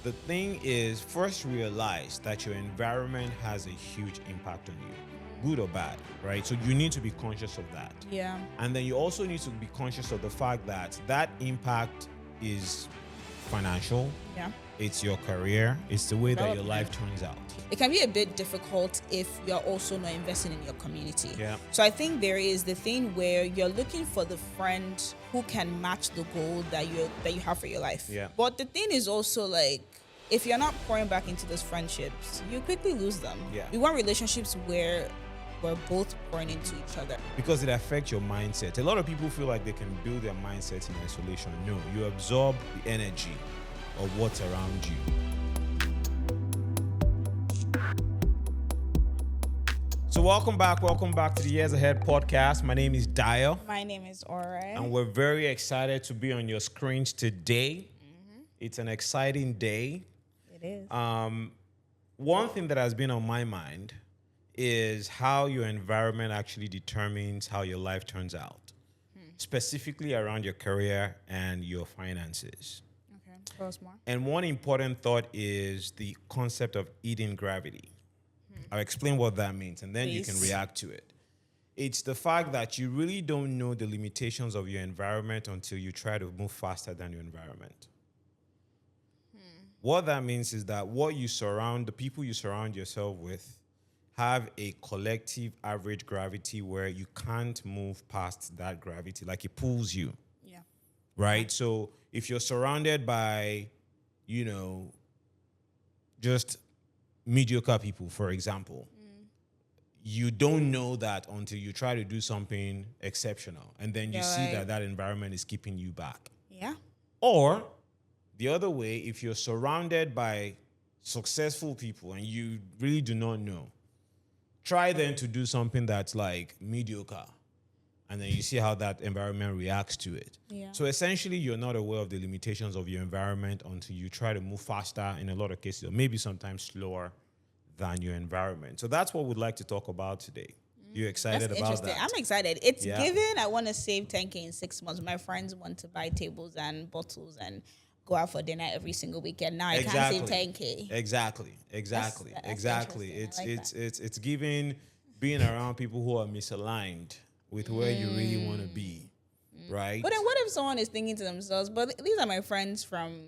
The thing is, first realize that your environment has a huge impact on you, good or bad, right? So you need to be conscious of that. Yeah. And then you also need to be conscious of the fact that that impact is financial, Yeah. it's your career, it's the way that your Development. life turns out. It can be a bit difficult if you're also not investing in your community. Yeah. So I think there is the thing where you're looking for the friend who can match the goal that you have for your life. Yeah. But the thing is also like, if you're not pouring back into those friendships, you quickly lose them. Yeah. We want relationships where we're both pouring into each other. Because it affects your mindset. A lot of people feel like they can build their mindset in isolation. No, you absorb the energy of what's around you. So welcome back to the Years Ahead podcast. My name is Dio. My name is Ore. And we're very excited to be on your screens today. It's an exciting day. It is. One thing that has been on my mind is how your environment actually determines how your life turns out, specifically around your career and your finances. Okay, tell us more. And one important thought is the concept of Eden gravity. I'll explain what that means, and then you can Please. react to it. It's the fact that you really don't know the limitations of your environment until you try to move faster than your environment. What that means is that the people you surround yourself with have a collective average gravity where you can't move past that gravity, like it pulls you, Yeah. right? So if you're surrounded by, just mediocre people, for example, you don't know that until you try to do something exceptional. And then you Yeah, see right. that environment is keeping you back. Yeah. Or the other way, if you're surrounded by successful people and you really do not know, try then to do something that's like mediocre. And then you see how that environment reacts to it. Yeah. So essentially, you're not aware of the limitations of your environment until you try to move faster in a lot of cases, or maybe sometimes slower than your environment. So that's what we'd like to talk about today. You excited That's about interesting. that? I'm excited. It's Yeah. given I want to save 10K in 6 months. My friends want to buy tables and bottles and go out for dinner every single weekend. Now I can't save 10K. Exactly. That's It's interesting. I like it's giving being around people who are misaligned with where you really want to be, right? But then what if someone is thinking to themselves, but these are my friends from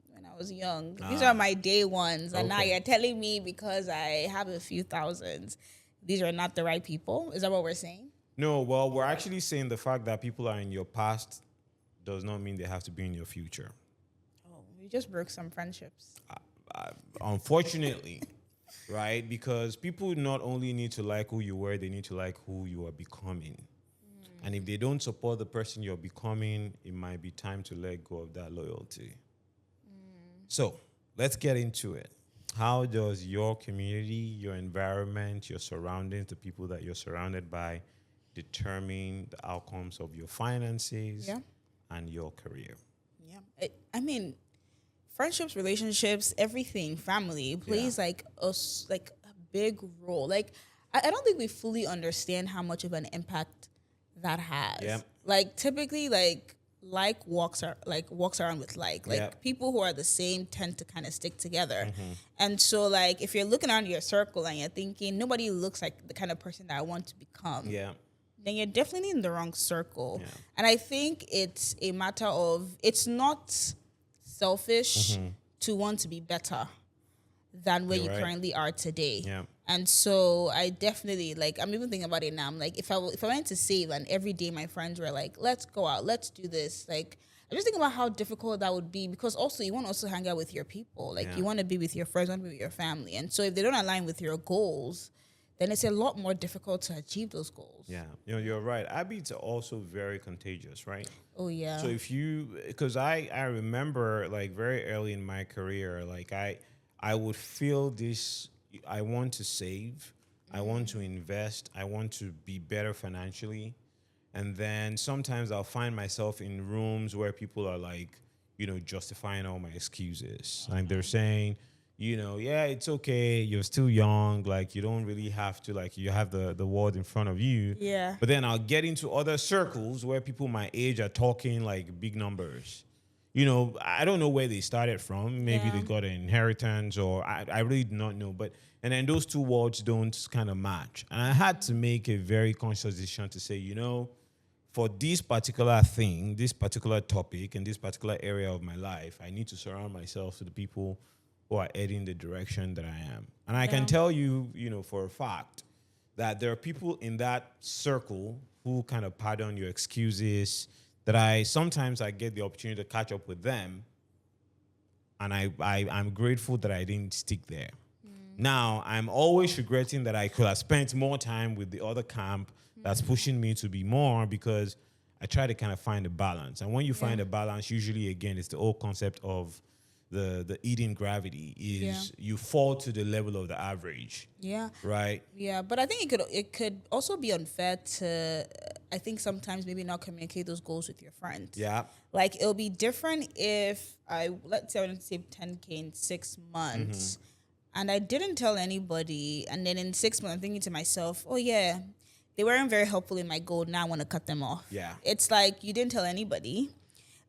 when I was young. These are my day ones. And now Okay. you're telling me because I have a few thousands, these are not the right people? Is that what we're saying? No, well, we're actually saying the fact that people are in your past does not mean they have to be in your future. Oh, we just broke some friendships. Unfortunately, right? Because people not only need to like who you were, they need to like who you are becoming. And if they don't support the person you're becoming, it might be time to let go of that loyalty. So let's get into it. How does your community, your environment, your surroundings, the people that you're surrounded by, determine the outcomes of your finances Yeah. and your career? Yeah. I mean, friendships, relationships, everything, family plays like a big role. Like I don't think we fully understand how much of an impact that has. Yeah. Like typically walks around with like Yeah. people who are the same tend to kind of stick together. And so like if you're looking around your circle and you're thinking nobody looks like the kind of person that I want to become, Yeah. then you're definitely in the wrong circle. Yeah. And I think it's a matter of, it's not selfish to want to be better than where You're you right. currently are today. Yeah. And so I definitely, like, I'm even thinking about it now. I'm like, if I went to save and every day my friends were like, let's go out, let's do this. Like, I'm just thinking about how difficult that would be because also you want to also hang out with your people. Like, Yeah. you want to be with your friends, you want to be with your family. And so if they don't align with your goals, then it's a lot more difficult to achieve those goals. Yeah. You're right. Habits are also very contagious, right? Oh, yeah. So because I remember like very early in my career, like I would feel this, I want to save, I want to invest, I want to be better financially. And then sometimes I'll find myself in rooms where people are like, justifying all my excuses. Like they're saying, yeah, it's okay. You're still young. Like you don't really have to, like you have the world in front of you. Yeah. But then I'll get into other circles where people my age are talking like big numbers. I don't know where they started from. Maybe Yeah. they got an inheritance, or I really do not know. But and then those two worlds don't kind of match. And I had to make a very conscious decision to say, for this particular thing, this particular topic, and this particular area of my life, I need to surround myself with the people who are heading the direction that I am. And I can Yeah. tell you, for a fact that there are people in that circle who kind of pardon your excuses, that I get the opportunity to catch up with them, and I'm grateful that I didn't stick there. Now, I'm always regretting that I could have spent more time with the other camp that's pushing me to be more, because I try to kind of find a balance. And when you find a balance, usually, again, it's the old concept of the eating gravity is you fall to the level of the average, Yeah. right? Yeah, but I think it could also be unfair to, I think sometimes maybe not communicate those goals with your friends. Yeah. Like it'll be different if let's say I want to save 10K in 6 months, and I didn't tell anybody, and then in 6 months I'm thinking to myself, oh yeah, they weren't very helpful in my goal. Now I want to cut them off. Yeah. It's like you didn't tell anybody.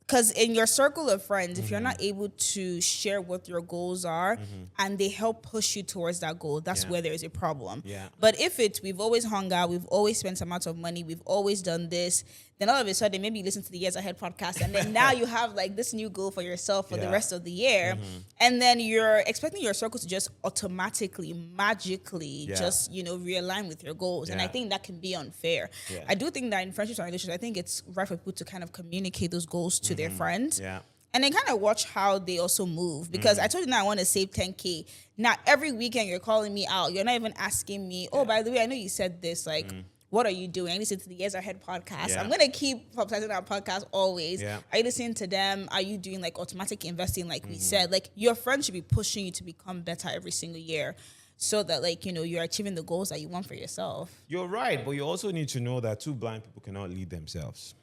Because in your circle of friends, if you're not able to share what your goals are and they help push you towards that goal, that's where there is a problem. Yeah. But if we've always hung out, we've always spent some amount of money, we've always done this, then all of a sudden maybe you listen to the Years Ahead podcast, and then now you have like this new goal for yourself for the rest of the year. And then you're expecting your circle to just automatically, magically just, realign with your goals. And I Yeah. think that can be unfair. Yeah. I do think that in friendships and relationships, I think it's right for people to kind of communicate those goals to their friends. Yeah. And then kind of watch how they also move. Because I told you now I want to save 10K. Now, every weekend you're calling me out. You're not even asking me, oh, by the way, I know you said this. Like, what are you doing? I listen to the Years Ahead podcast. Yeah. I'm going to keep publicizing our podcast always. Yeah. Are you listening to them? Are you doing like automatic investing like we said? Like, your friends should be pushing you to become better every single year, so that like, you're achieving the goals that you want for yourself. You're right, but you also need to know that two blind people cannot lead themselves.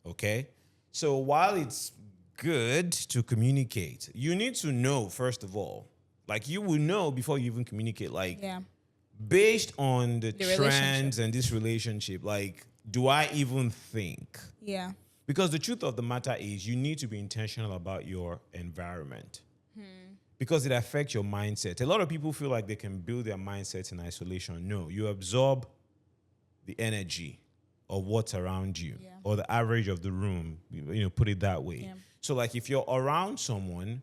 Okay? So while it's good to communicate, you need to know, first of all, like you will know before you even communicate, like Yeah. based on the trends relationship. and this relationship, like, do I even think? Yeah. Because the truth of the matter is you need to be intentional about your environment. Because it affects your mindset. A lot of people feel like they can build their mindset in isolation. No, you absorb the energy of what's around you, or the average of the room, put it that way. Yeah. So like if you're around someone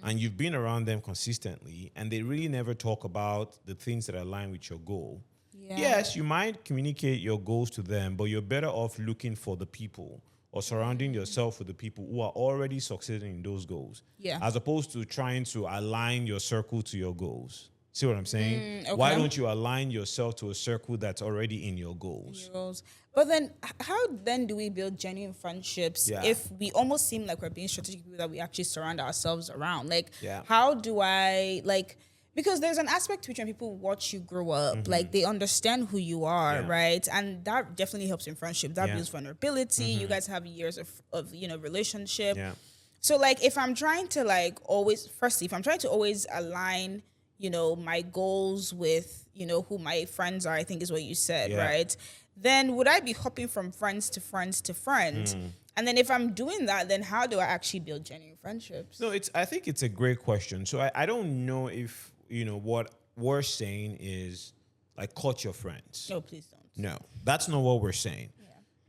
and you've been around them consistently and they really never talk about the things that align with your goal, Yeah. yes, you might communicate your goals to them, but you're better off looking for the people or surrounding yourself with the people who are already succeeding in those goals, Yeah. as opposed to trying to align your circle to your goals. See what I'm saying? Why okay. don't you align yourself to a circle that's already in your goals? Goals. But then, how then do we build genuine friendships Yeah. if we almost seem like we're being strategic people that we actually surround ourselves around? Like, Yeah. how do I like? Because there's an aspect to which when people watch you grow up, like they understand who you are, Yeah. right? And that definitely helps in friendship. That Yeah. builds vulnerability. You guys have years of relationship. Yeah. So like if I'm trying to like always, firstly, if I'm trying to always align, my goals with, who my friends are, I think is what you said, Yeah. right? Then would I be hopping from friends to friends to friends? And then if I'm doing that, then how do I actually build genuine friendships? No, I think it's a great question. So I don't know if, what we're saying is like cut your friends. No, please don't. No, that's not what we're saying.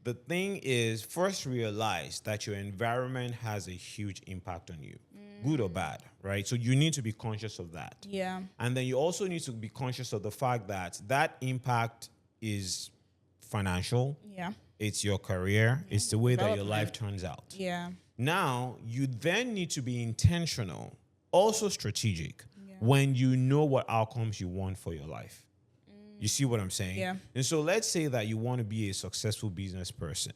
The thing is, first realize that your environment has a huge impact on you, good or bad, right? So you need to be conscious of that. Yeah. And then you also need to be conscious of the fact that that impact is financial, Yeah. it's your career, it's the way that your Development. life turns out. Yeah. Now, you then need to be intentional, also strategic, when you know what outcomes you want for your life. You see what I'm saying? Yeah. And so let's say that you want to be a successful business person.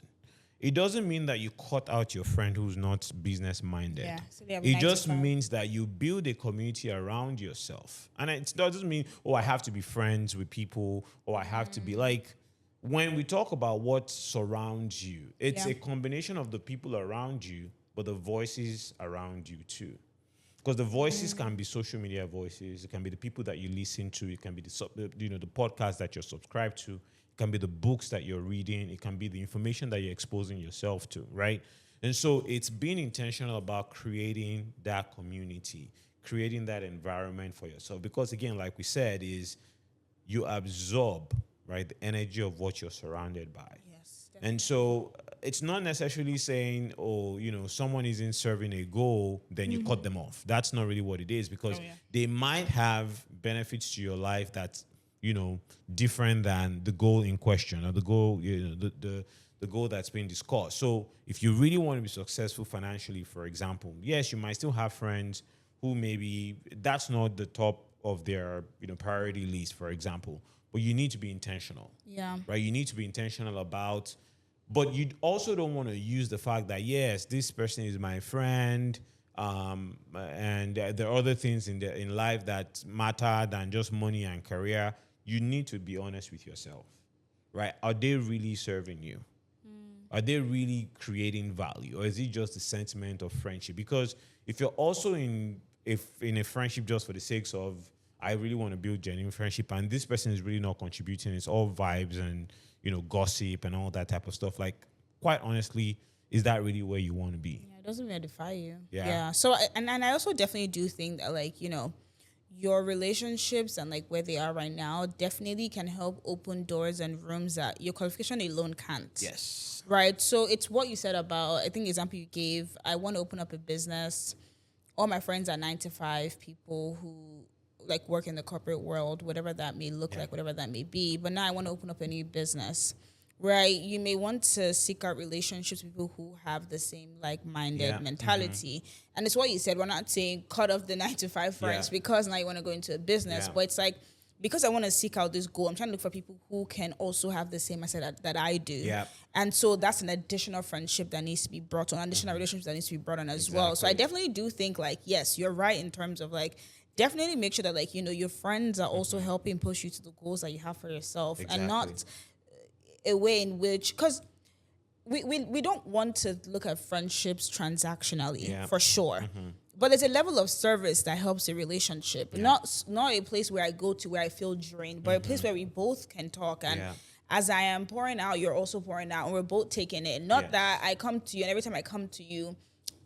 It doesn't mean that you cut out your friend who's not business minded. Yeah. So they have a It 9 to just 5. means that you build a community around yourself. And it doesn't mean, oh, I have to be friends with people, or I have to be like, when we talk about what surrounds you, it's Yeah. a combination of the people around you, but the voices around you too. Because the voices can be social media voices, it can be the people that you listen to, it can be the podcast that you're subscribed to, it can be the books that you're reading, it can be the information that you're exposing yourself to, right? And so it's being intentional about creating that community, creating that environment for yourself. Because again, like we said, is you absorb, right, the energy of what you're surrounded by. Yes, And definitely. so it's not necessarily saying, oh, someone isn't serving a goal, then you cut them off. That's not really what it is, Oh because yeah. they might have benefits to your life that's, different than the goal in question, or the goal, the goal that's being discussed. So if you really want to be successful financially, for example, yes, you might still have friends who maybe that's not the top of their, priority list, for example, but you need to be intentional, Yeah. right? You need to be intentional about, but you also don't want to use the fact that yes, this person is my friend, and there are other things in life that matter than just money and career. You need to be honest with yourself, right? Are they really serving you? Are they really creating value, or is it just a sentiment of friendship? Because if you're also in a friendship just for the sakes of, I really want to build genuine friendship, and this person is really not contributing, it's all vibes and gossip and all that type of stuff. Like, quite honestly, is that really where you want to be? Yeah, it doesn't edify you. Yeah. Yeah. So, and I also definitely do think that, like, your relationships and like where they are right now definitely can help open doors and rooms that your qualification alone can't. Yes. Right. So it's what you said about, I think, the example you gave. I want to open up a business. All my friends are 9 to 5 people who like work in the corporate world, whatever that may look Yeah. like, whatever that may be. But now I want to open up a new business. Right. You may want to seek out relationships with people who have the same like-minded Yeah. mentality. And it's what you said. We're not saying cut off the 9 to 5 friends Yeah. because now you want to go into a business. Yeah. But it's like, because I want to seek out this goal, I'm trying to look for people who can also have the same mindset that I do. Yeah. And so that's an additional friendship that needs to be brought on, additional relationship that needs to be brought on as well. So I Exactly. definitely do think, like, yes, you're right in terms of like, definitely make sure that, like, your friends are also helping push you to the goals that you have for yourself, Exactly. and not a way in which, because we don't want to look at friendships transactionally, Yeah. for sure. But there's a level of service that helps a relationship. Not a place where I go to where I feel drained, but a place where we both can talk. And Yeah. as I am pouring out, you're also pouring out, and we're both taking it. Not Yes. that I come to you, and every time I come to you,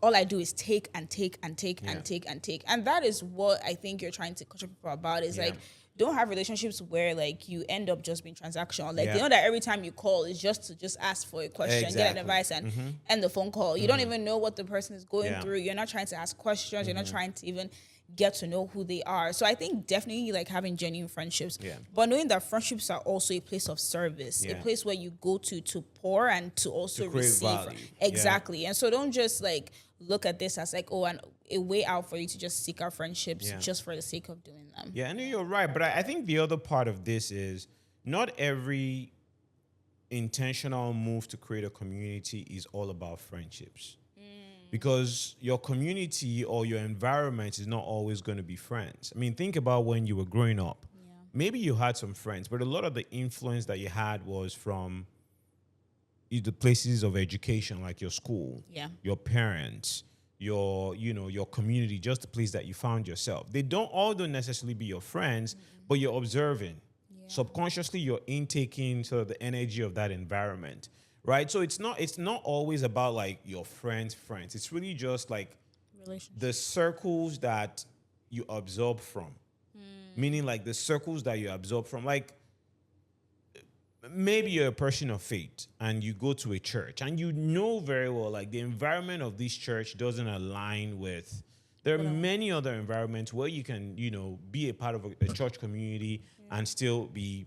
all I do is take and take and take Yeah. and take and take. And that is what I think you're trying to coach people about, is Yeah. like, don't have relationships where like you end up just being transactional. Like, Yeah. you know that every time you call is just to just ask for a question, get Exactly. an advice, and end the phone call. You don't even know what the person is going Yeah. through. You're not trying to ask questions. You're not trying to even get to know who they are. So I think definitely like having genuine friendships, Yeah. but knowing that friendships are also a place of service, a Yeah. place where you go to pour and to also To create receive. value. Exactly. And so don't just like look at this as like, oh, and a way out for you to just seek out friendships Yeah. just for the sake of doing them. Yeah, and you're right. But I think the other part of this is not every intentional move to create a community is all about friendships. Because your community or your environment is not always going to be friends. I mean, think about when you were growing up. Yeah. Maybe you had some friends, but a lot of the influence that you had was from the places of education, like your school, Yeah. your parents, your community, just the place that you found yourself. They don't necessarily be your friends, but you're observing. Yeah. Subconsciously, you're intaking sort of the energy of that environment, right? So it's not always about like your friends' friends. It's really just like Relationship. the circles that you absorb from. Meaning like the circles that you absorb from. Like, maybe you're a person of faith and you go to a church and you know very well like the environment of this church doesn't align with, there are many other environments where you can be a part of a church community and still be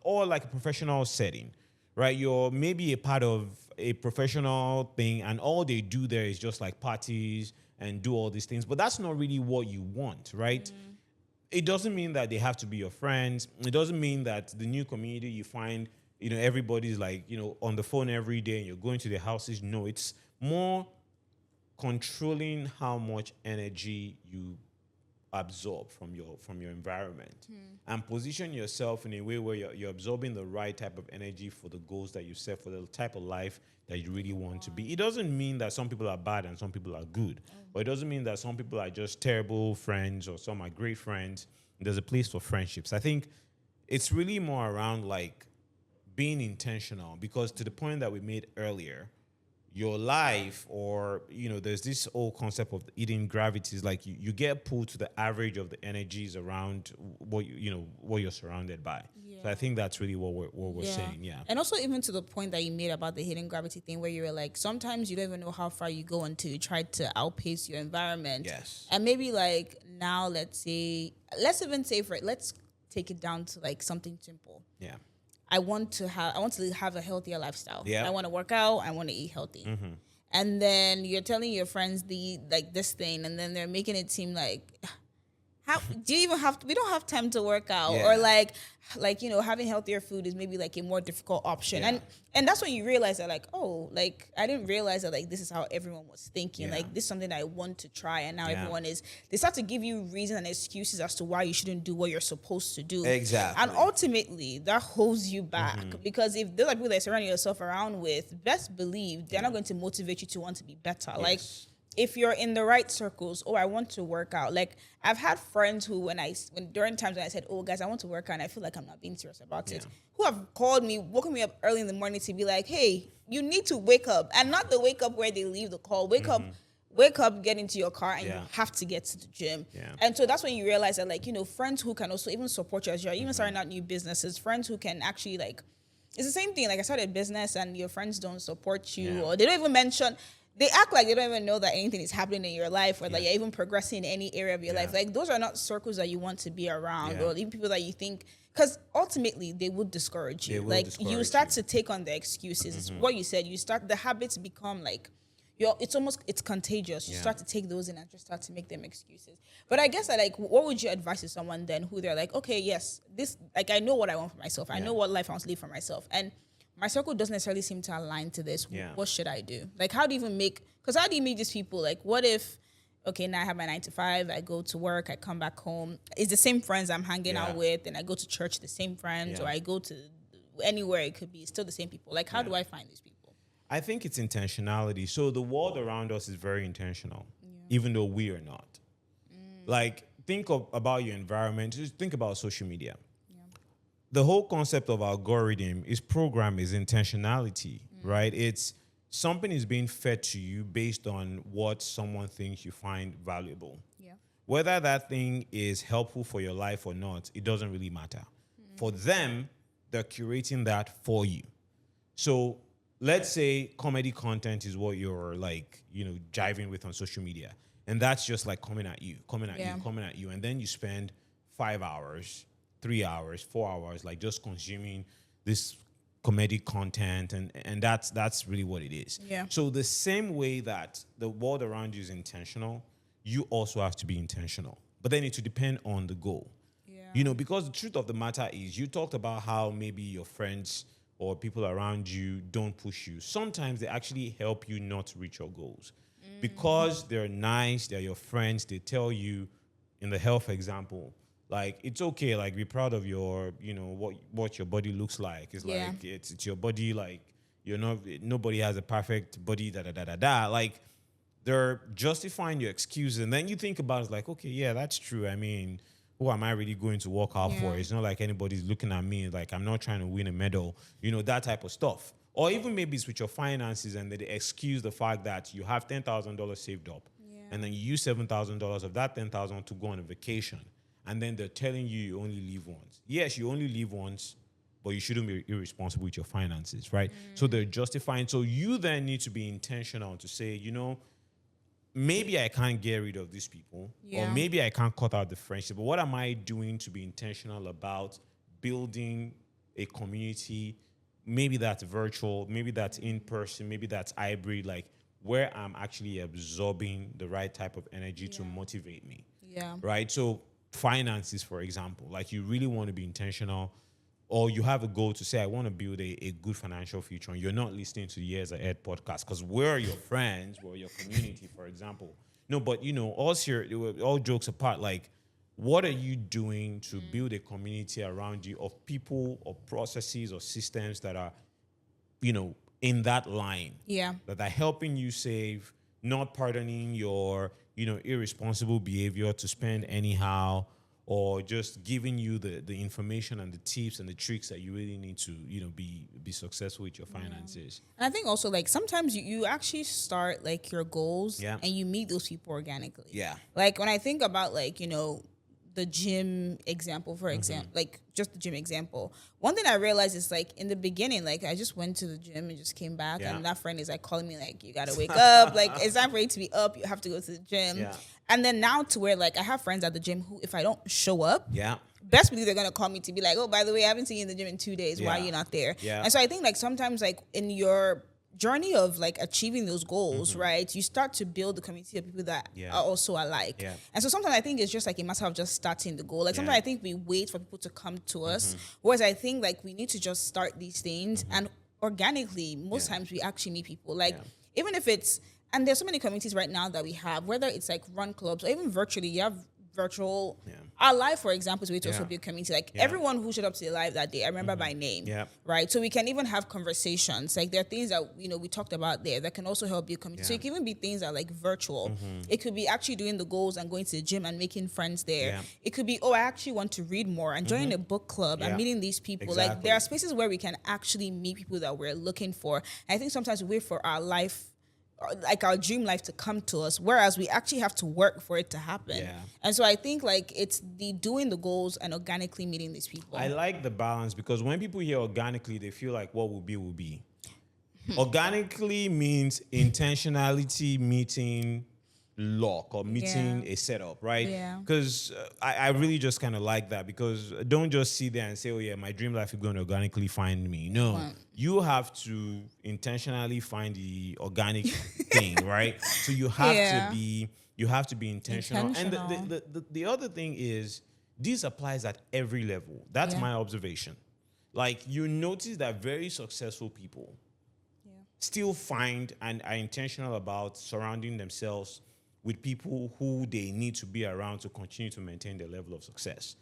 or like a professional setting, right? You're maybe a part of a professional thing and all they do there is just like parties and do all these things, but that's not really what you want, right? It doesn't mean that they have to be your friends. It doesn't mean that the new community you find, everybody's like, on the phone every day and you're going to their houses. No, it's more controlling how much energy you absorb from your environment and position yourself in a way where you're absorbing the right type of energy for the goals that you set, for the type of life that you really want to be. It doesn't mean that some people are bad and some people are good, or it doesn't mean that some people are just terrible friends or some are great friends. There's a place for friendships. I think it's really more around like being intentional, because to the point that we made earlier, your life, or there's this whole concept of eating gravities, like you get pulled to the average of the energies around what what you're surrounded by. So I think that's really what we're saying. Yeah. And also even to the point that you made about the hidden gravity thing, where you were like, sometimes you don't even know how far you go until you try to outpace your environment. Yes. And maybe like now, let's even say let's take it down to like something simple. Yeah. I want to have a healthier lifestyle. Yeah. I want to work out. I want to eat healthy. And then you're telling your friends this thing, and then they're making it seem like, how do you even have to, we don't have time to work out, Yeah. or like having healthier food is maybe like a more difficult option. Yeah. And that's when you realize that like, oh, like I didn't realize that like this is how everyone was thinking. Yeah. Like this is something that I want to try, and now Yeah. everyone is, they start to give you reasons and excuses as to why you shouldn't do what you're supposed to do. Exactly. And ultimately that holds you back, because if those are people that you're surrounding yourself around with, best believe they're not going to motivate you to want to be better. Yes. Like if you're in the right circles, I want to work out. Like I've had friends who, when during times when I said, oh guys, I want to work out, and I feel like I'm not being serious about it, who have called me, woken me up early in the morning to be like, hey, you need to wake up. And not the wake up where they leave the call. Wake up, get into your car, and you have to get to the gym. Yeah. And so that's when you realize that like, friends who can also even support you as you're even starting out new businesses, friends who can actually like, it's the same thing. Like I started a business and your friends don't support you, or they don't even mention, they act like they don't even know that anything is happening in your life, or that you're even progressing in any area of your life. Like those are not circles that you want to be around, or even people that you think, because ultimately they would discourage you. Like you start to take on the excuses. It's what you said. The habits become like, it's contagious. You start to take those in and just start to make them excuses. But I guess that like, what would you advise to someone then who they're like, okay, yes, this, like I know what I want for myself. I know what life I want to live for myself, and my circle doesn't necessarily seem to align to this. Yeah. What should I do? Like, how do you meet these people? Like, what if, okay, now I have my 9 to 5, I go to work, I come back home. It's the same friends I'm hanging out with, and I go to church, the same friends, or I go to anywhere it could be, still the same people. Like, how do I find these people? I think it's intentionality. So the world around us is very intentional, even though we are not. Like, think about your environment. Just think about social media. The whole concept of algorithm is intentionality, right? It's something is being fed to you based on what someone thinks you find valuable. Yeah. Whether that thing is helpful for your life or not, it doesn't really matter. For them, they're curating that for you. So let's say comedy content is what you're like, jiving with on social media. And that's just like coming at you. And then you spend 5 hours, 3 hours, 4 hours, like just consuming this comedic content, and that's really what it is. Yeah. So the same way that the world around you is intentional, you also have to be intentional. But then it will depend on the goal. Yeah. Because the truth of the matter is, you talked about how maybe your friends or people around you don't push you. Sometimes they actually help you not reach your goals. Because they're nice, they're your friends, they tell you, in the health example, like, it's okay, like, be proud of your, what your body looks like. It's like, it's your body, like, nobody has a perfect body, Like, they're justifying your excuses. And then you think about it, it's like, okay, yeah, that's true. I mean, who am I really going to work out for? It's not like anybody's looking at me, like, I'm not trying to win a medal, that type of stuff. Or even maybe it's with your finances, and they excuse the fact that you have $10,000 saved up. And then you use $7,000 of that $10,000 to go on a vacation. And then they're telling you only live once. Yes, you only live once, but you shouldn't be irresponsible with your finances, right? So they're justifying. So you then need to be intentional to say, maybe I can't get rid of these people, or maybe I can't cut out the friendship, but what am I doing to be intentional about building a community? Maybe that's virtual, maybe that's in person, maybe that's hybrid, like where I'm actually absorbing the right type of energy to motivate me. Yeah. Right? So finances, for example, like you really want to be intentional, or you have a goal to say, I want to build a good financial future, and you're not listening to the Years Ahead podcast because we're your friends, we're your community, for example. No, but all jokes apart, like, what are you doing to build a community around you of people or processes or systems that are, in that line? Yeah. That are helping you save, not pardoning your, irresponsible behavior to spend anyhow, or just giving you the information and the tips and the tricks that you really need to, be successful with your finances. And I think also like sometimes you actually start like your goals Yeah. and you meet those people organically. Yeah. Like when I think about like, the gym example, for example, like just the gym example, one thing I realized is like in the beginning, like I just went to the gym and just came back Yeah. and that friend is like calling me like, you got to wake up. Like it's time for you to be up. You have to go to the gym. Yeah. And then now to where like I have friends at the gym who, if I don't show up, Yeah. best believe they're gonna call me to be like, oh, by the way, I haven't seen you in the gym in 2 days. Why are Yeah. you not there? Yeah. And so I think like sometimes like in your journey of like achieving those goals, right, you start to build a community of people that Yeah. are also alike. Yeah. And so sometimes I think it's just like a matter of just starting the goal. Like sometimes Yeah. I think we wait for people to come to us, whereas I think like we need to just start these things and organically, most Yeah. times we actually meet people. Like Yeah. even if it's, and there's so many communities right now that we have, whether it's like run clubs or even virtually, you have virtual. Yeah. Our live, for example, is a way to also Yeah. build community. Like Yeah. everyone who showed up to the live that day, I remember by name. Yeah. Right. So we can even have conversations. Like there are things that we talked about there that can also help build community. So Yeah. it can even be things that are like virtual. It could be actually doing the goals and going to the gym and making friends there. Yeah. It could be, oh, I actually want to read more and joining a book club Yeah. and meeting these people. Like Exactly. there are spaces where we can actually meet people that we're looking for. And I think sometimes we wait for our life, like our dream life, to come to us, whereas we actually have to work for it to happen. Yeah. And so I think like it's the doing the goals and organically meeting these people. I like the balance because when people hear organically, they feel like what will be will be. Organically means intentionality meeting luck or meeting Yeah. a setup, right? Yeah. Because I really just kind of like that because don't just sit there and say, oh yeah, my dream life is going to organically find me. No, Right. you have to intentionally find the organic thing, right? So you have Yeah. to be intentional. And the other thing is this applies at every level. That's Yeah. my observation. Like you notice that very successful people still find and are intentional about surrounding themselves with people who they need to be around to continue to maintain their level of success.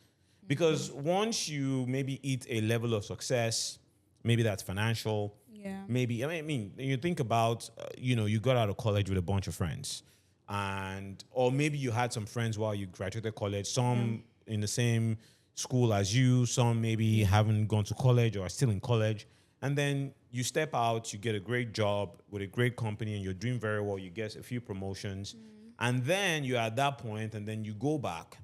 Because once you maybe hit a level of success, maybe that's financial, Yeah. maybe, I mean, you think about, you got out of college with a bunch of friends or maybe you had some friends while you graduated college, some in the same school as you, some maybe haven't gone to college or are still in college. And then you step out, you get a great job with a great company and you're doing very well. You get a few promotions. And then you're at that point and then you go back,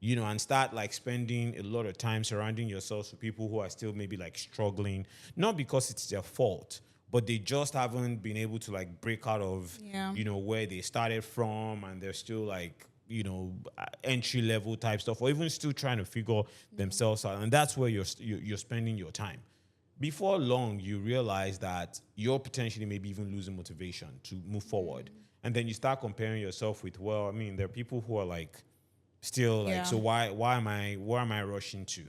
and start like spending a lot of time surrounding yourselves with people who are still maybe like struggling, not because it's their fault, but they just haven't been able to like break out of, Yeah. where they started from and they're still like, entry level type stuff or even still trying to figure themselves out. And that's where you're spending your time. Before long, you realize that you're potentially maybe even losing motivation to move forward. And then you start comparing yourself with, well, I mean, there are people who are like still like, Yeah. so where am I rushing to?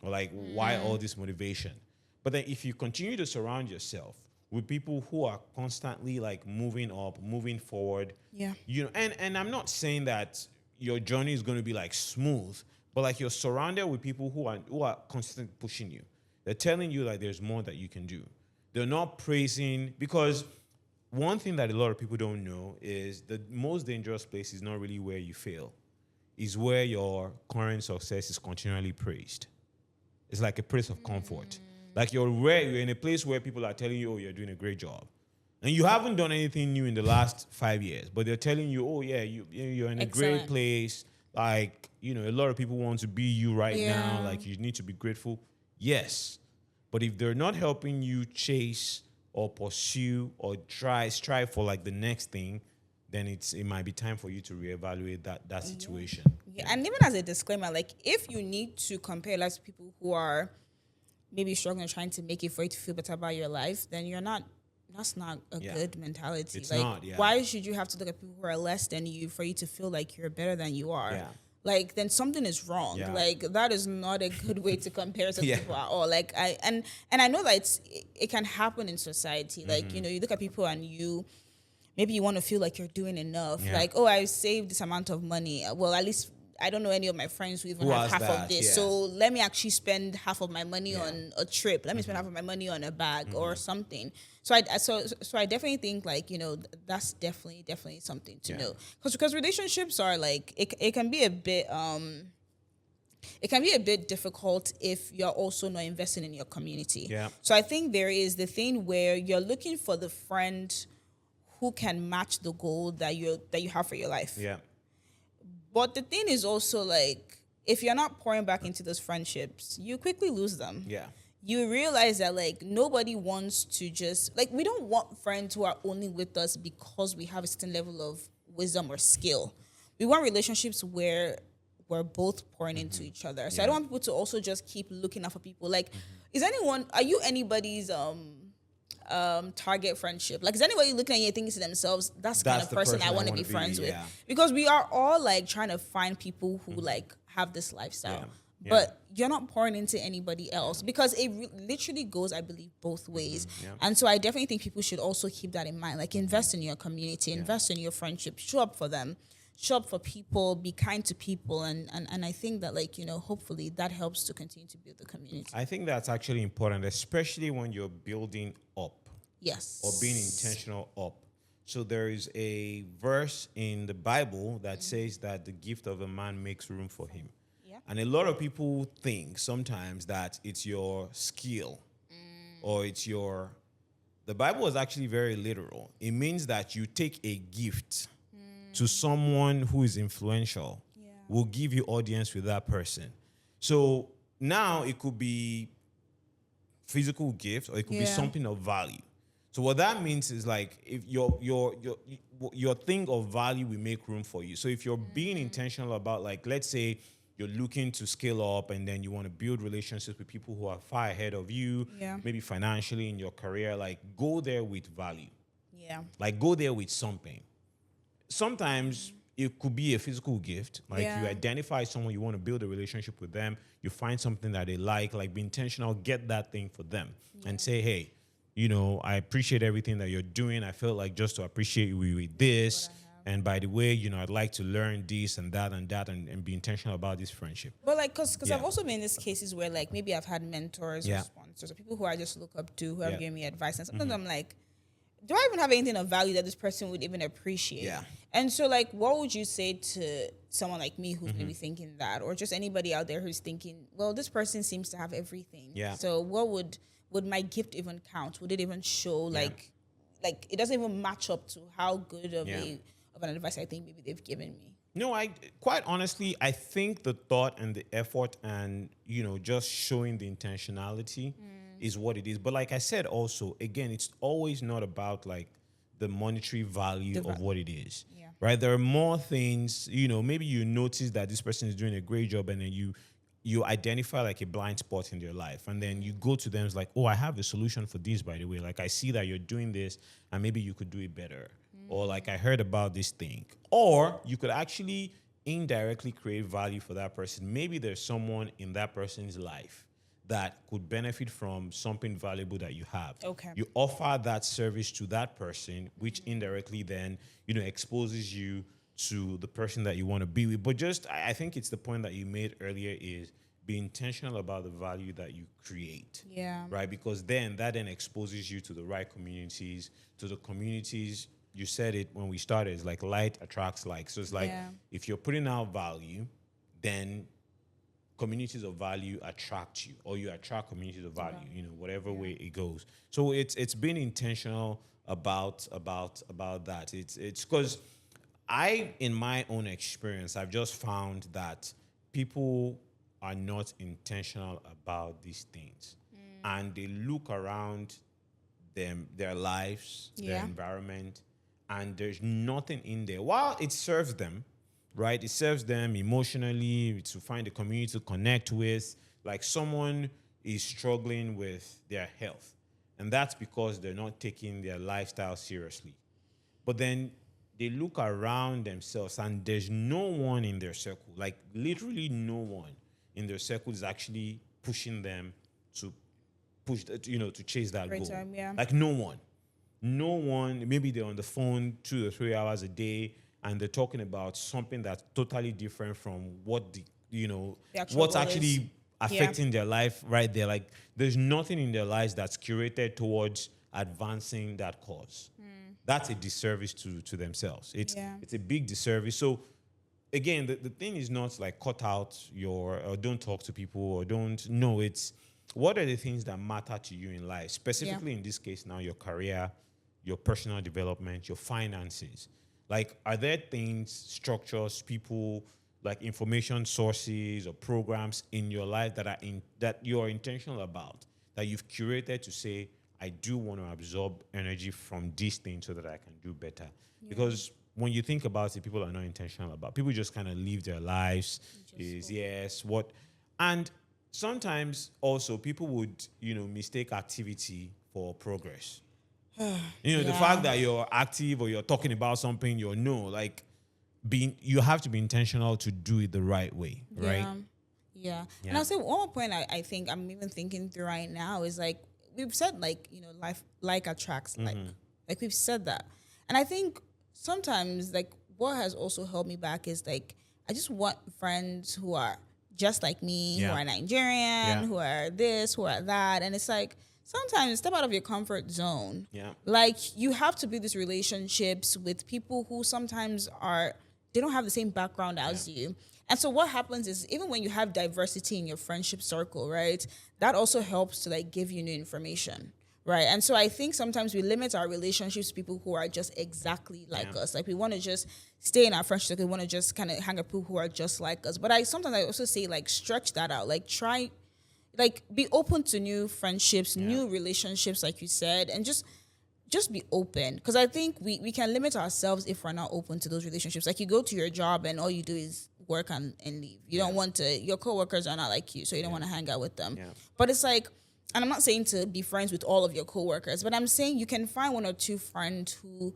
Or like, why all this motivation? But then if you continue to surround yourself with people who are constantly like moving up, moving forward, Yeah. and I'm not saying that your journey is going to be like smooth, but like you're surrounded with people who are constantly pushing you. They're telling you like there's more that you can do. They're not praising, because one thing that a lot of people don't know is the most dangerous place is not really where you fail, is where your current success is continually praised. It's like a place of comfort. Like you're in a place where people are telling you, oh, you're doing a great job. And you haven't done anything new in the last 5 years, but they're telling you, oh yeah, you're in a great Excellent. place. Like, a lot of people want to be you right now. Yeah. Like you need to be grateful. Yes. But if they're not helping you chase or pursue or strive for like the next thing, then it might be time for you to reevaluate that situation. Yeah. And even as a disclaimer, like if you need to compare lots of people who are maybe struggling, trying to make it for you to feel better about your life, then that's not a Yeah. good mentality. It's like, not, yeah. why should you have to look at people who are less than you for you to feel like you're better than you are? Yeah. Like, then something is wrong. Yeah. Like, that is not a good way to compare to Yeah. people at all. Like, and I know that it can happen in society. Like, Mm-hmm. you look at people and maybe you want to feel like you're doing enough. Yeah. Like, oh, I saved this amount of money. Well, at least I don't know any of my friends who even Who have has half of that? this. Yeah. So let me actually spend half of my money Yeah. on a trip. Let me spend half of my money on a bag Mm-hmm. or something. So I definitely think like, that's definitely something to Yeah. know. Because relationships are like, it can be a bit it can be a bit difficult if you're also not investing in your community. Yeah. So I think there is the thing where you're looking for the friend who can match the goal that you have for your life. Yeah. But the thing is also like, if you're not pouring back into those friendships, you quickly lose them. Yeah. You realize that like nobody wants to just like, we don't want friends who are only with us because we have a certain level of wisdom or skill. We want relationships where we're both pouring into each other. So I don't want people to also just keep looking out for people. Like, are you anybody's target friendship? Like, is anybody looking at you and thinking to themselves, that's the kind of the person I person want to wanna be friends with? yeah. Because we are all like trying to find people who like have this lifestyle. Yeah. Yeah. But you're not pouring into anybody else because it literally goes, I believe, both ways. Yeah. And so I definitely think people should also keep that in mind. Like, invest in your community, invest in your friendship, show up for them, show up for people, be kind to people. And I think that, like, hopefully that helps to continue to build the community. I think that's actually important, especially when you're building up Yes. or being intentional up. So there is a verse in the Bible that says that the gift of a man makes room for him. Yeah. And a lot of people think sometimes that it's your skill or it's your. The Bible is actually very literal. It means that you take a gift to someone who is influential, will give you audience with that person. So now it could be physical gift or it could be something of value. So what that means is like if your thing of value will make room for you. So if you're being intentional about, like, let's say you're looking to scale up and then you want to build relationships with people who are far ahead of you, maybe financially in your career, like go there with value. Yeah. Like go there with something. Sometimes it could be a physical gift. Like you identify someone, you want to build a relationship with them, you find something that they like be intentional, get that thing for them and say, hey, I appreciate everything that you're doing. I feel like just to appreciate you with this. And by the way, I'd like to learn this and that and be intentional about this friendship. But like, because I've also been in these cases where like maybe I've had mentors or sponsors or people who I just look up to who have given me advice. And sometimes I'm like, do I even have anything of value that this person would even appreciate? Yeah. And so like, what would you say to someone like me who's maybe thinking that, or just anybody out there who's thinking, well, this person seems to have everything. Yeah. So what would my gift even count? Would it even show like it doesn't even match up to how good of an advice I think maybe they've given me? No, I quite honestly, I think the thought and the effort and, just showing the intentionality is what it is. But like I said, also, again, it's always not about like the monetary value of what it is, right? There are more things, maybe you notice that this person is doing a great job and then you identify like a blind spot in their life. And then you go to them, it's like, oh, I have a solution for this, by the way. Like, I see that you're doing this and maybe you could do it better. Or like, I heard about this thing. Or you could actually indirectly create value for that person. Maybe there's someone in that person's life that could benefit from something valuable that you have. Okay. You offer that service to that person, which indirectly then, exposes you to the person that you want to be with. But just, I think it's the point that you made earlier is be intentional about the value that you create. Yeah. Right? Because that then exposes you to the right communities, to the communities. You said it when we started, it's like light attracts like. So it's like, if you're putting out value, then communities of value attract you, or you attract communities of value, whatever way it goes. So it's been intentional about that. It's because in my own experience, I've just found that people are not intentional about these things. And they look around them, their lives, their environment, and there's nothing in there. While it serves them, right? It serves them emotionally to find a community to connect with. Like someone is struggling with their health, and that's because they're not taking their lifestyle seriously. But then they look around themselves and there's no one in their circle, like literally no one in their circle is actually pushing them to to chase that goal. Like no one, maybe they're on the phone 2 or 3 hours a day and they're talking about something that's totally different from what what's actually affecting their life right there. Like there's nothing in their lives that's curated towards advancing that cause. That's a disservice to themselves. It's a big disservice. So again, the thing is not like cut out your or don't talk to people or don't. No, it's what are the things that matter to you in life, Yeah. specifically in this case now, your career, your personal development, your finances. Like, are there things, structures, people, like information sources or programs in your life that are in that you're intentional about, that you've curated to say, I do want to absorb energy from these things so that I can do better. Yeah. Because when you think about it, people are not intentional about. People just kind of live their lives. You just Is go. yes, what, and sometimes also people would mistake activity for progress. The fact Yeah. that you're active or you're talking about something, like being, you have to be intentional to do it the right way, right? Yeah. Yeah. And Yeah. I'll say one more point I think I'm even thinking through right now is like we've said like, life like attracts like. Like we've said that. And I think sometimes like what has also held me back is like I just want friends who are just like me, who Yeah. are Nigerian, Yeah. who are this, who are that. And it's like sometimes step out of your comfort zone. Yeah. Like you have to build these relationships with people who sometimes are they don't have the same background as you. And so what happens is even when you have diversity in your friendship circle, right? That also helps to like give you new information. Right. And so I think sometimes we limit our relationships to people who are just exactly like Yeah. us. Like we want to just stay in our friendship circle. We want to just kind of hang with people who are just like us. But I also say like stretch that out. Like try like be open to new friendships, new relationships, like you said, and just be open, because I think we can limit ourselves if we're not open to those relationships. Like you go to your job and all you do is work and leave. You don't want to, your coworkers are not like you, so you don't want to hang out with them. Yeah. But it's like, and I'm not saying to be friends with all of your coworkers, but I'm saying you can find one or two friends who,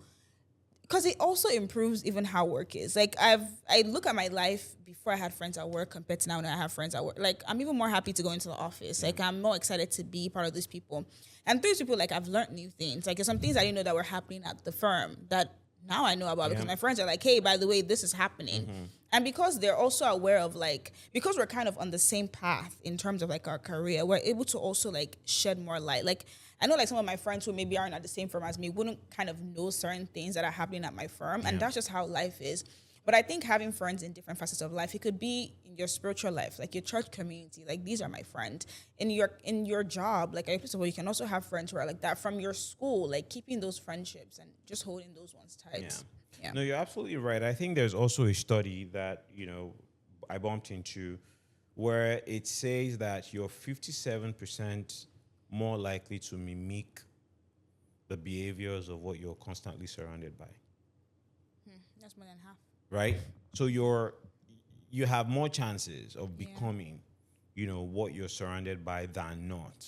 because it also improves even how work is. Like I look at my life before I had friends at work compared to now when I have friends at work. Like I'm even more happy to go into the office. Like I'm more excited to be part of these people. And through these people, like I've learned new things. Like there's some things I didn't know that were happening at the firm that now I know about because my friends are like, hey, by the way, this is happening. And because they're also aware of like, because we're kind of on the same path in terms of like our career, we're able to also like shed more light. Like I know like some of my friends who maybe aren't at the same firm as me wouldn't kind of know certain things that are happening at my firm. And that's just how life is. But I think having friends in different facets of life, it could be in your spiritual life, like your church community, like these are my friends. In your job, like first of all, you can also have friends who are like that from your school, like keeping those friendships and just holding those ones tight. Yeah. No, you're absolutely right. I think there's also a study that, I bumped into where it says that you're 57% more likely to mimic the behaviors of what you're constantly surrounded by, That's more than half. right? So you have more chances of becoming, what you're surrounded by than not.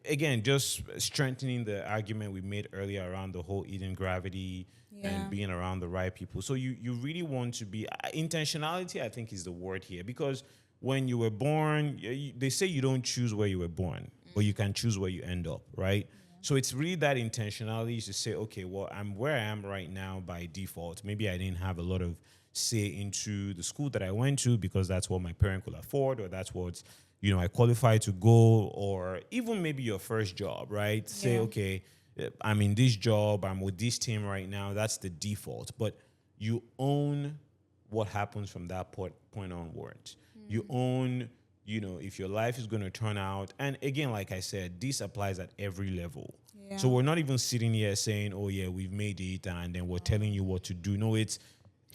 Again, just strengthening the argument we made earlier around the whole Eden gravity and being around the right people. So you really want to be intentionality, I think, is the word here, because when you were born, they say you don't choose where you were born, but you can choose where you end up, right? So it's really that intentionality to say, okay, well, I'm where I am right now by default. Maybe I didn't have a lot of say into the school that I went to because that's what my parent could afford, or that's what I qualified to go, or even maybe your first job, right? Say, okay, I'm in this job, I'm with this team right now. That's the default, but you own what happens from that point onwards. You own, if your life is going to turn out. And again, like I said, this applies at every level. Yeah. So we're not even sitting here saying, oh yeah, we've made it, and then we're telling you what to do. No, it's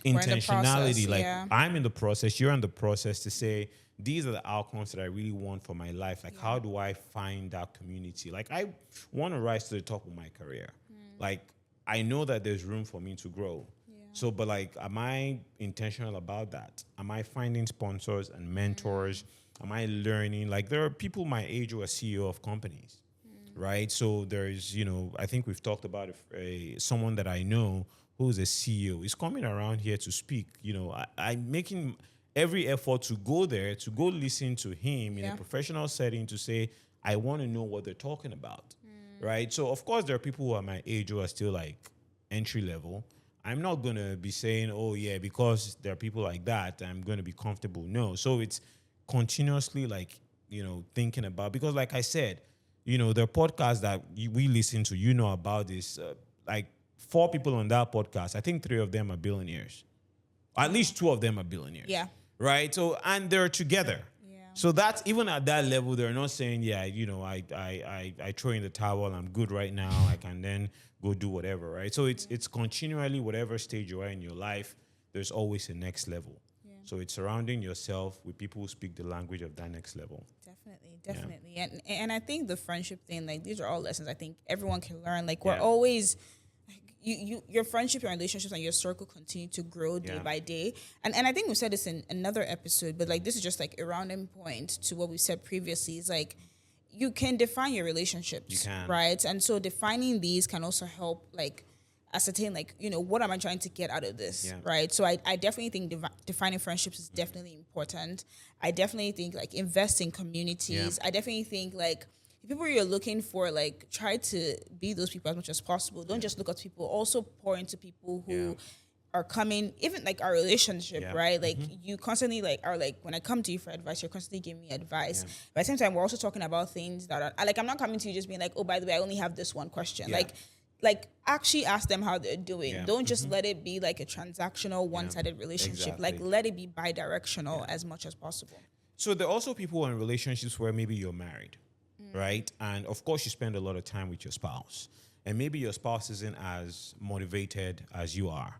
We're in the intentionality. process, Like yeah. I'm in the process, you're in the process to say, these are the outcomes that I really want for my life. Like, how do I find that community? Like, I want to rise to the top of my career. Like, I know that there's room for me to grow. So, but like, am I intentional about that? Am I finding sponsors and mentors? Am I learning? Like, there are people my age who are CEO of companies, right? So there's, I think we've talked about someone that I know who's a CEO is coming around here to speak. I'm making every effort to go there, to go listen to him in a professional setting to say, I want to know what they're talking about, right? So, of course, there are people who are my age who are still like entry level. I'm not going to be saying, oh, yeah, because there are people like that, I'm going to be comfortable. No. So it's continuously like, thinking about, because like I said, there are podcasts that we listen to, about this, like 4 people on that podcast. I think 3 of them are billionaires. At least two of them are billionaires. Yeah. Right. So, and they're together. Yeah. So that's even at that level, they're not saying, yeah, I throw in the towel, I'm good right now. I can then go do whatever. Right. So it's continually whatever stage you are in your life, there's always a next level. Yeah. So it's surrounding yourself with people who speak the language of that next level. Definitely. And I think the friendship thing, like these are all lessons I think everyone can learn. Like we're Yeah. always your friendship, your relationships, and your circle continue to grow day Yeah. by day. And I think we said this in another episode, but like this is just like a rounding point to what we said previously. Is like you can define your relationships, You can. right? And so defining these can also help like ascertain like, what am I trying to get out of this, Yeah. right? So I definitely think defining friendships is definitely important. I definitely think like invest in communities. Yeah. I definitely think like people you're looking for, like try to be those people as much as possible. Don't just look at people. Also pour into people who Yeah. are coming, even like our relationship, Yeah. right? Like you constantly like are like when I come to you for advice, you're constantly giving me advice. Yeah. But at the same time, we're also talking about things that are like I'm not coming to you just being like, oh, by the way, I only have this one question. Yeah. Like actually ask them how they're doing. Yeah. Don't just let it be like a transactional, one-sided relationship. Exactly. Like let it be bi-directional as much as possible. So there are also people in relationships where maybe you're married, right? And of course, you spend a lot of time with your spouse, and maybe your spouse isn't as motivated as you are.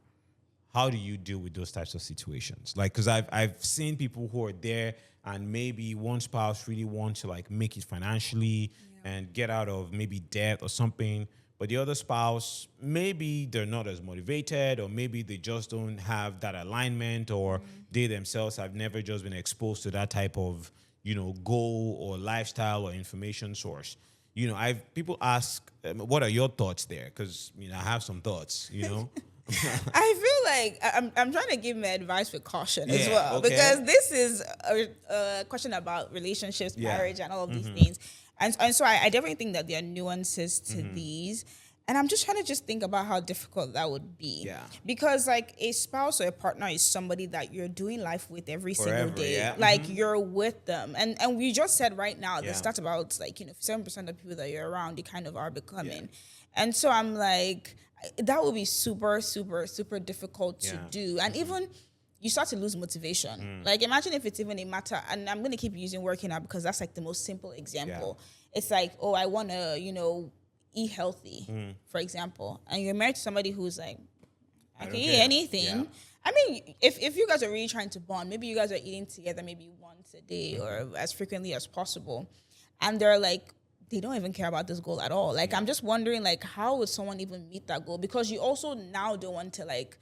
How do you deal with those types of situations? Like, because I've seen people who are there, and maybe one spouse really wants to like make it financially and get out of maybe debt or something. But the other spouse, maybe they're not as motivated, or maybe they just don't have that alignment, or they themselves have never just been exposed to that type of, goal or lifestyle or information source. People ask, what are your thoughts there? Because, I have some thoughts. I feel like I'm trying to give my advice with caution as Yeah, well, okay. because this is a question about relationships, Yeah. marriage, and all of these things. And so I definitely think that there are nuances to these. And I'm just trying to just think about how difficult that would be. Yeah. Because like a spouse or a partner is somebody that you're doing life with every Forever, single day. yeah. Like you're with them. And we just said right now, the Yeah. stats about like, 7% of people that you're around, you kind of are becoming. And so I'm like, that would be super, super, super difficult to Yeah. do. And even you start to lose motivation. Like imagine if it's even a matter, and I'm going to keep using working out because that's like the most simple example. It's like, oh, I want to, eat healthy, for example. And you're married to somebody who's like, I can don't eat care. anything. Yeah. I mean, if you guys are really trying to bond, maybe you guys are eating together maybe once a day or as frequently as possible. And they're like, they don't even care about this goal at all. Like, I'm just wondering, like, how would someone even meet that goal? Because you also now don't want to, like,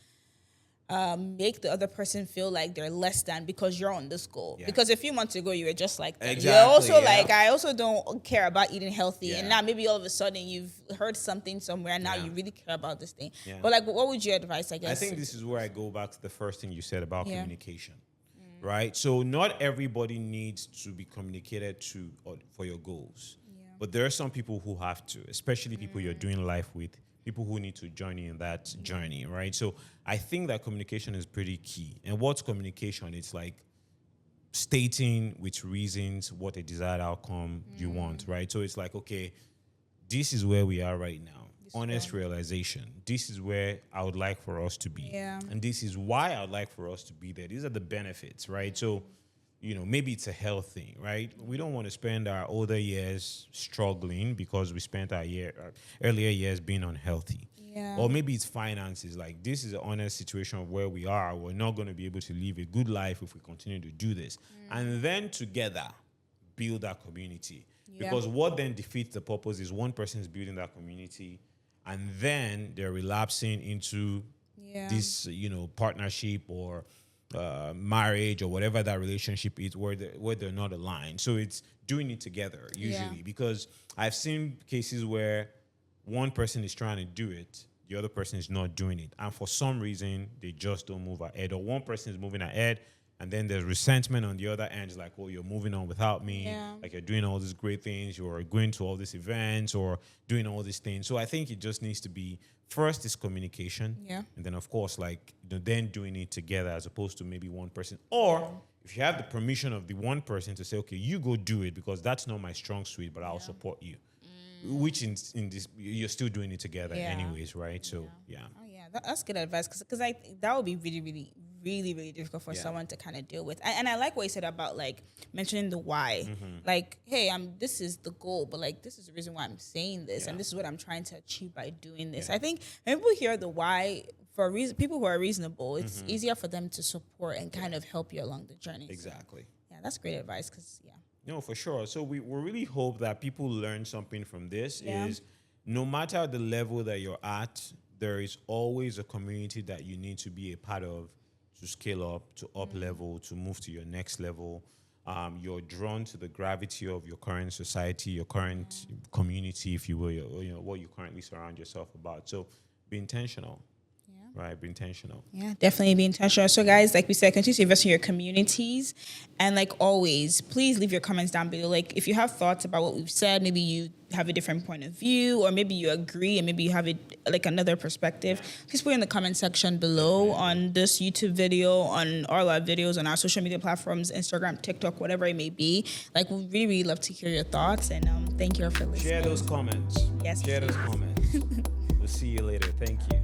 make the other person feel like they're less than because you're on this goal. Yeah. Because a few months ago, you were just like that. Exactly, You're also yeah. like, I also don't care about eating healthy. Yeah. And now maybe all of a sudden you've heard something somewhere and now Yeah. you really care about this thing. Yeah. But, like, what would you advise, I guess? I think this is where I go back to the first thing you said about Yeah. communication, right? So not everybody needs to be communicated to or for your goals, but there are some people who have to, especially people you're doing life with, people who need to join you in that journey, right? So I think that communication is pretty key. And what's communication? It's like stating with reasons what a desired outcome you want, right? So it's like, okay, this is where we are right now. Honest realization. This is where I would like for us to be. Yeah. And this is why I would like for us to be there. These are the benefits, right? So, maybe it's a health thing, right? We don't want to spend our older years struggling because we spent our earlier years being unhealthy. Yeah. Or maybe it's finances. Like, this is an honest situation of where we are. We're not going to be able to live a good life if we continue to do this. And then together, build that community. Yeah. Because what then defeats the purpose is one person is building that community, and then they're relapsing into this, partnership or marriage or whatever that relationship is, where they're not aligned. So it's doing it together usually, because I've seen cases where one person is trying to do it, the other person is not doing it, and for some reason they just don't move ahead, or one person is moving ahead and then there's resentment on the other end. It's like, oh, you're moving on without me. Yeah. Like, you're doing all these great things, you're going to all these events or doing all these things. So I think it just needs to be, first is communication. Yeah. And then, of course, like, then doing it together as opposed to maybe one person. Or if you have the permission of the one person to say, okay, you go do it because that's not my strong suit, but I'll support you. Which in this, you're still doing it together anyways, right? So, yeah. Oh, yeah. That's good advice because that would be really, really, really, really difficult for Yeah. someone to kind of deal with. And I like what you said about like mentioning the why. Mm-hmm. Like, hey, this is the goal, but like this is the reason why I'm saying this, Yeah. and this is what I'm trying to achieve by doing this. Yeah. I think when people hear the why for a reason, people who are reasonable, it's easier for them to support and kind of help you along the journey. So, Exactly. yeah, that's great advice because No, for sure. So we really hope that people learn something from this. Yeah. Is no matter the level that you're at, there is always a community that you need to be a part of to scale up, to up level, to move to your next level. You're drawn to the gravity of your current society, your current community, if you will, what you currently surround yourself about. So be intentional. Right, be intentional. Yeah, definitely be intentional. So, guys, like we said, continue to invest in your communities. And like always, please leave your comments down below. Like, if you have thoughts about what we've said, maybe you have a different point of view, or maybe you agree and maybe you have like another perspective, please put it in the comment section below on this YouTube video, on all our videos, on our social media platforms, Instagram, TikTok, whatever it may be. Like, we really, really love to hear your thoughts. And thank you for listening. Share those comments. Yes, Share those comments. We'll see you later. Thank you.